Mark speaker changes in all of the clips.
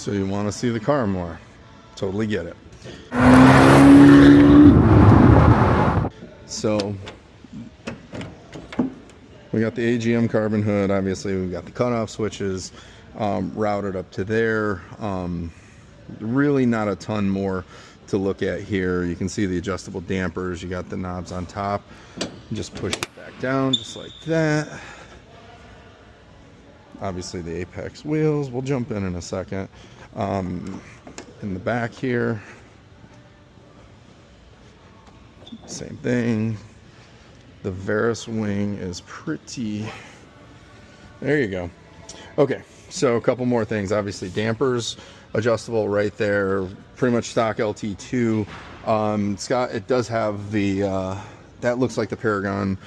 Speaker 1: So you want to see the car more. Totally get it. So we got the AGM carbon hood. Obviously we've got the cutoff switches routed up to there. Really not a ton more to look at here. You can see the adjustable dampers. You got the knobs on top. Just push it back down just like that. Obviously the apex wheels, we'll jump in a second. In the back here, same thing. The Verus wing is pretty, there you go. Okay, so a couple more things. Obviously dampers adjustable right there, pretty much stock LT2. It does have the that looks like the Paragon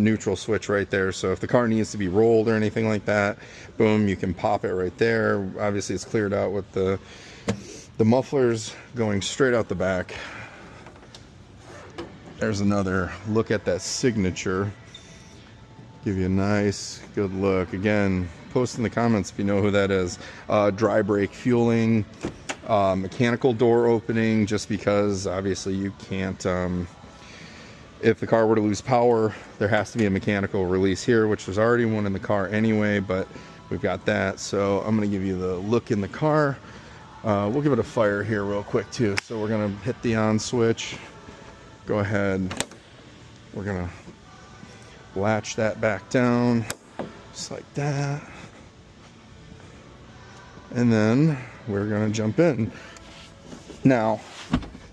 Speaker 1: neutral switch right there. So if the car needs to be rolled or anything like that, boom, you can pop it right there. Obviously it's cleared out with the mufflers going straight out the back. There's another look at that signature. Give you a nice good look. Again, post in the comments if you know who that is. Dry brake fueling, mechanical door opening, just because obviously you can't, if the car were to lose power, there has to be a mechanical release here, which there's already one in the car anyway, but we've got that. So I'm going to give you the look in the car. We'll give it a fire here real quick too. So we're going to hit the on switch. Go ahead. We're going to latch that back down just like that. And then we're going to jump in. Now,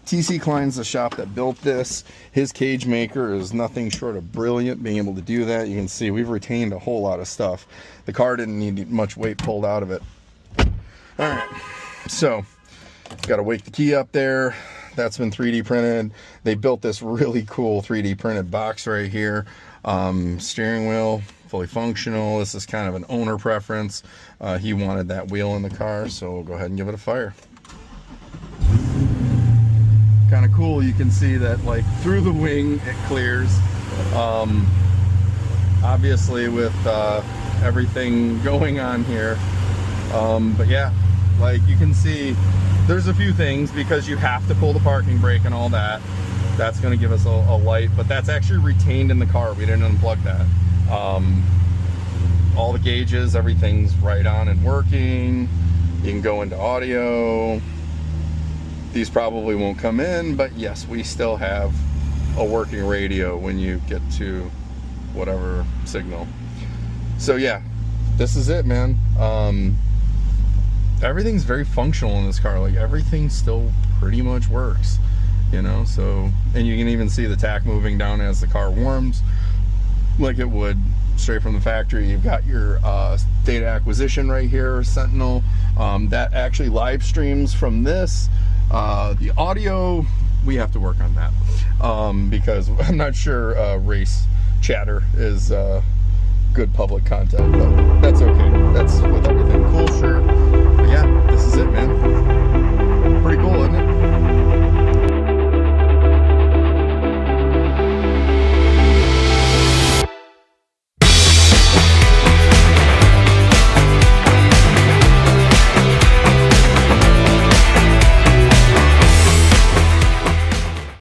Speaker 1: TC Kline's the shop that built this. His cage maker is nothing short of brilliant being able to do that. You can see we've retained a whole lot of stuff. The car didn't need much weight pulled out of it. All right, so got to wake the key up there. That's been 3D printed. They built this really cool 3D printed box right here. Steering wheel, fully functional. This is kind of an owner preference. He wanted that wheel in the car, so we'll go ahead and give it a fire. Kind of cool, you can see that like through the wing it clears. Obviously with everything going on here, but yeah, like you can see there's a few things, because you have to pull the parking brake and all that. That's going to give us a light, but that's actually retained in the car. We didn't unplug that. All the gauges, everything's right on and working. You can go into audio. These probably won't come in, but yes, we still have a working radio when you get to whatever signal. So yeah, this is it, man. Everything's very functional in this car. Like everything still pretty much works, you know. So, and you can even see the tach moving down as the car warms, like it would straight from the factory. You've got your data acquisition right here, Sentinel. That actually live streams from this. The audio, we have to work on that, because I'm not sure race chatter is good public content, but that's okay. That's with everything. Cool shirt. But yeah, this is it, man.